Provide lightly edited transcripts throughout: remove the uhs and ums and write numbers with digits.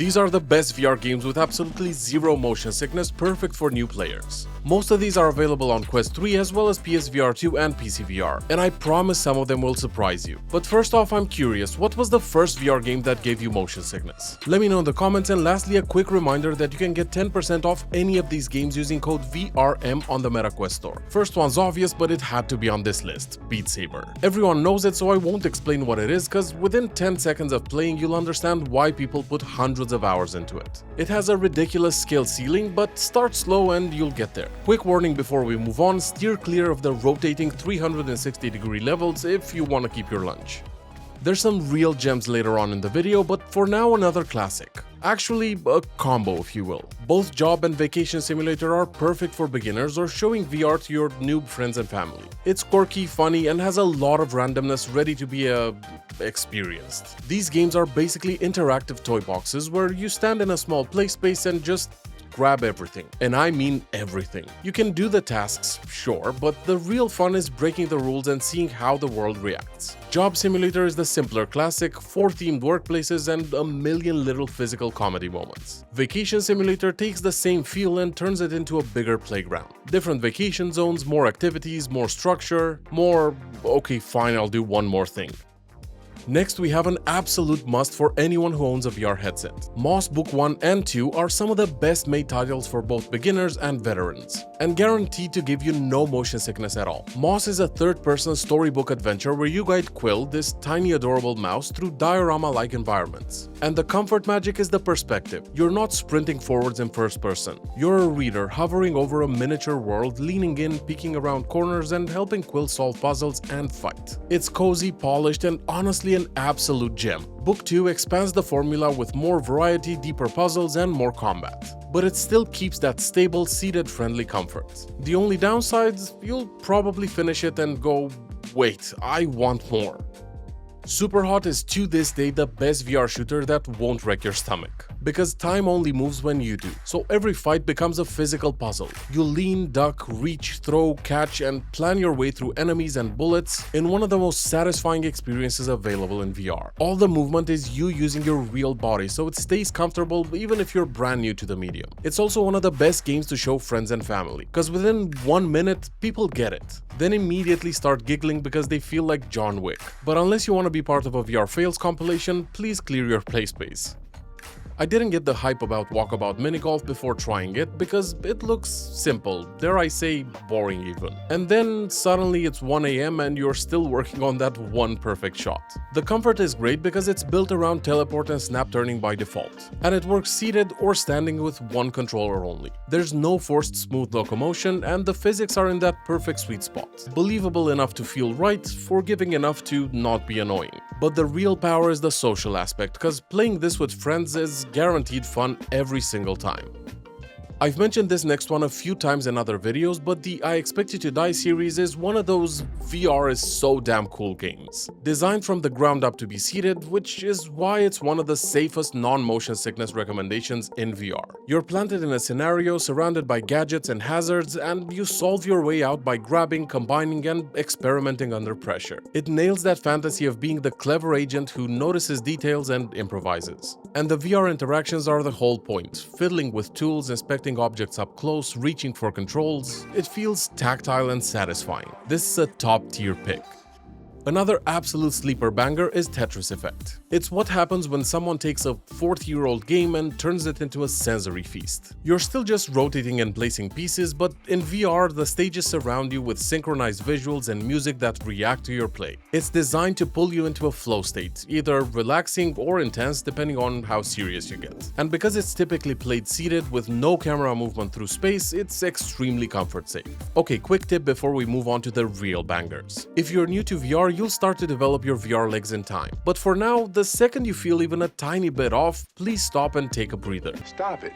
These are the best VR games with absolutely zero motion sickness, perfect for new players. Most of these are available on Quest 3 as well as PSVR2 and PCVR, and I promise some of them will surprise you. But first off, I'm curious, what was the first VR game that gave you motion sickness? Let me know in the comments, and lastly a quick reminder that you can get 10% off any of these games using code VRM on the MetaQuest store. First one's obvious, but it had to be on this list, Beat Saber. Everyone knows it, so I won't explain what it is, cause within 10 seconds of playing you'll understand why people put hundreds of hours into it. It has a ridiculous skill ceiling, but start slow and you'll get there. Quick warning before we move on, steer clear of the rotating 360-degree levels if you want to keep your lunch. There's some real gems later on in the video, but for now another classic. Actually, a combo if you will. Both Job and Vacation Simulator are perfect for beginners or showing VR to your noob friends and family. It's quirky, funny, and has a lot of randomness ready to be experienced. These games are basically interactive toy boxes where you stand in a small play space and just grab everything. And I mean everything. You can do the tasks, sure, but the real fun is breaking the rules and seeing how the world reacts. Job Simulator is the simpler classic, 4 themed workplaces and a million little physical comedy moments. Vacation Simulator takes the same feel and turns it into a bigger playground. Different vacation zones, more activities, more structure, more okay fine I'll do one more thing. Next, we have an absolute must for anyone who owns a VR headset. Moss Book 1 and 2 are some of the best made titles for both beginners and veterans, and guaranteed to give you no motion sickness at all. Moss is a third-person storybook adventure where you guide Quill, this tiny adorable mouse, through diorama-like environments. And the comfort magic is the perspective. You're not sprinting forwards in first person. You're a reader hovering over a miniature world, leaning in, peeking around corners, and helping Quill solve puzzles and fight. It's cozy, polished, and honestly an absolute gem. Book 2 expands the formula with more variety, deeper puzzles, and more combat. But it still keeps that stable, seated, friendly comfort. The only downsides, you'll probably finish it and go, wait, I want more. Superhot is to this day the best VR shooter that won't wreck your stomach. Because time only moves when you do, so every fight becomes a physical puzzle. You lean, duck, reach, throw, catch, and plan your way through enemies and bullets in one of the most satisfying experiences available in VR. All the movement is you using your real body, so it stays comfortable even if you're brand new to the medium. It's also one of the best games to show friends and family, because within 1 minute, people get it. Then immediately start giggling because they feel like John Wick. But unless you want to be part of a VR fails compilation, please clear your play space. I didn't get the hype about Walkabout Minigolf before trying it because it looks simple, dare I say boring even. And then suddenly it's 1 AM and you're still working on that one perfect shot. The comfort is great because it's built around teleport and snap turning by default, and it works seated or standing with one controller only. There's no forced smooth locomotion and the physics are in that perfect sweet spot. Believable enough to feel right, forgiving enough to not be annoying. But the real power is the social aspect, because playing this with friends is guaranteed fun every single time. I've mentioned this next one a few times in other videos, but the I Expect You to Die series is one of those VR is so damn cool games. Designed from the ground up to be seated, which is why it's one of the safest non-motion sickness recommendations in VR. You're planted in a scenario surrounded by gadgets and hazards, and you solve your way out by grabbing, combining, and experimenting under pressure. It nails that fantasy of being the clever agent who notices details and improvises. And the VR interactions are the whole point, fiddling with tools, inspecting objects up close, reaching for controls. It feels tactile and satisfying. This is a top-tier pick. Another absolute sleeper banger is Tetris Effect. It's what happens when someone takes a 40-year-old game and turns it into a sensory feast. You're still just rotating and placing pieces, but in VR, the stages surround you with synchronized visuals and music that react to your play. It's designed to pull you into a flow state, either relaxing or intense depending on how serious you get. And because it's typically played seated with no camera movement through space, it's extremely comfort safe. Okay, quick tip before we move on to the real bangers. If you're new to VR, you'll start to develop your VR legs in time. But for now, the second you feel even a tiny bit off, please stop and take a breather. Stop it.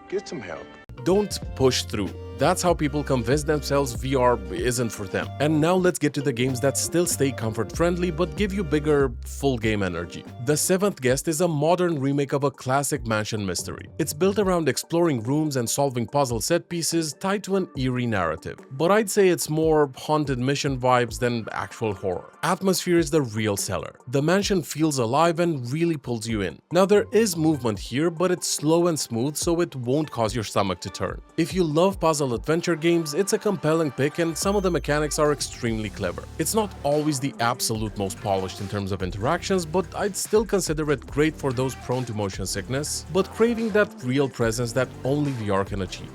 Get some help. Don't push through. That's how people convince themselves VR isn't for them. And now let's get to the games that still stay comfort-friendly but give you bigger, full game energy. The seventh guest is a modern remake of a classic mansion mystery. It's built around exploring rooms and solving puzzle set pieces tied to an eerie narrative. But I'd say it's more haunted mission vibes than actual horror. Atmosphere is the real seller. The mansion feels alive and really pulls you in. Now there is movement here, but it's slow and smooth, so it won't cause your stomach to turn. If you love puzzle adventure games, it's a compelling pick and some of the mechanics are extremely clever. It's not always the absolute most polished in terms of interactions, but I'd still consider it great for those prone to motion sickness, but craving that real presence that only VR can achieve.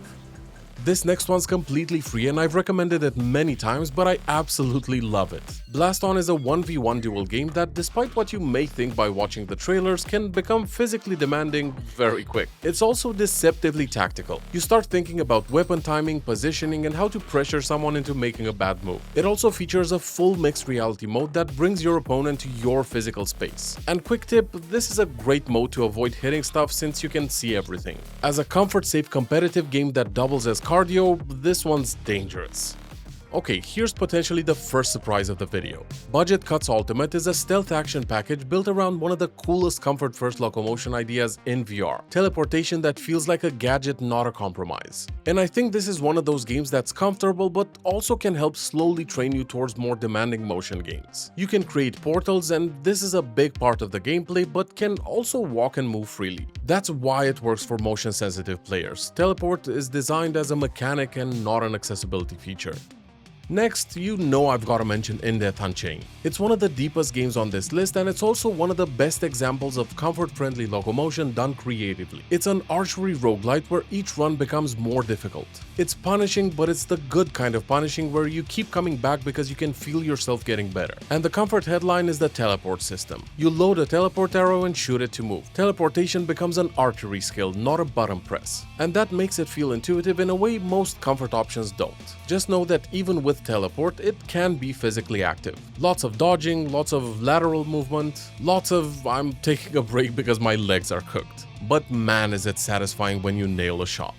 This next one's completely free and I've recommended it many times, but I absolutely love it. Blast On is a 1v1 duel game that, despite what you may think by watching the trailers, can become physically demanding very quick. It's also deceptively tactical. You start thinking about weapon timing, positioning, and how to pressure someone into making a bad move. It also features a full mixed reality mode that brings your opponent to your physical space. And quick tip, this is a great mode to avoid hitting stuff since you can see everything. As a comfort-safe competitive game that doubles as cardio, this one's dangerous. Okay, here's potentially the first surprise of the video. Budget Cuts Ultimate is a stealth action package built around one of the coolest comfort-first locomotion ideas in VR. Teleportation that feels like a gadget, not a compromise. And I think this is one of those games that's comfortable but also can help slowly train you towards more demanding motion games. You can create portals, and this is a big part of the gameplay, but can also walk and move freely. That's why it works for motion-sensitive players. Teleport is designed as a mechanic and not an accessibility feature. Next, you know I've got to mention In Death Unchained. It's one of the deepest games on this list, and it's also one of the best examples of comfort-friendly locomotion done creatively. It's an archery roguelite where each run becomes more difficult. It's punishing, but it's the good kind of punishing where you keep coming back because you can feel yourself getting better. And the comfort headline is the teleport system. You load a teleport arrow and shoot it to move. Teleportation becomes an archery skill, not a button press. And that makes it feel intuitive in a way most comfort options don't. Just know that even with teleport, it can be physically active. Lots of dodging, lots of lateral movement, lots of I'm taking a break because my legs are cooked. But man, is it satisfying when you nail a shot.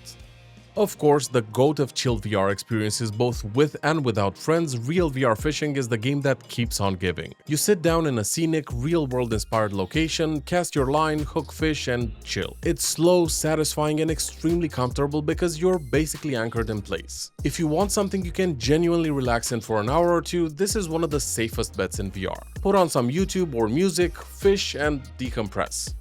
Of course, the GOAT of chill VR experiences both with and without friends, Real VR Fishing is the game that keeps on giving. You sit down in a scenic, real-world inspired location, cast your line, hook fish, and chill. It's slow, satisfying, and extremely comfortable because you're basically anchored in place. If you want something you can genuinely relax in for an hour or two, this is one of the safest bets in VR. Put on some YouTube or music, fish, and decompress.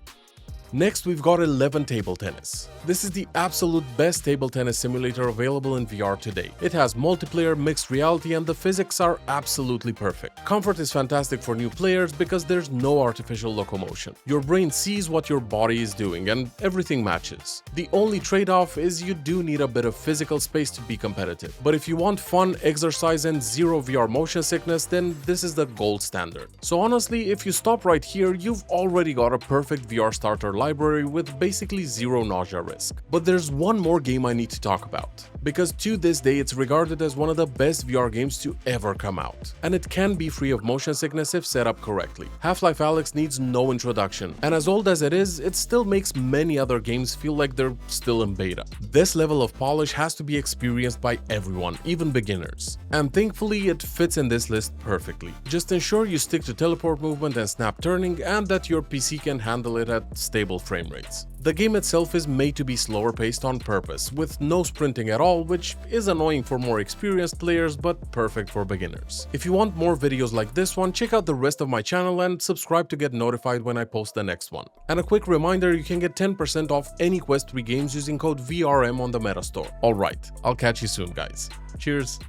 Next, we've got 11 Table Tennis. This is the absolute best table tennis simulator available in VR today. It has multiplayer, mixed reality, and the physics are absolutely perfect. Comfort is fantastic for new players because there's no artificial locomotion. Your brain sees what your body is doing and everything matches. The only trade-off is you do need a bit of physical space to be competitive. But if you want fun, exercise, and zero VR motion sickness, then this is the gold standard. So honestly, if you stop right here, you've already got a perfect VR starter library with basically zero nausea risk. But there's one more game I need to talk about, because to this day it's regarded as one of the best VR games to ever come out. And it can be free of motion sickness if set up correctly. Half-Life Alyx needs no introduction, and as old as it is, it still makes many other games feel like they're still in beta. This level of polish has to be experienced by everyone, even beginners. And thankfully it fits in this list perfectly. Just ensure you stick to teleport movement and snap turning, and that your PC can handle it at stable frame rates. The game itself is made to be slower paced on purpose, with no sprinting at all, which is annoying for more experienced players but perfect for beginners. If you want more videos like this one, check out the rest of my channel and subscribe to get notified when I post the next one. And a quick reminder, you can get 10% off any Quest 3 games using code VRM on the Meta Store. Alright, I'll catch you soon guys. Cheers!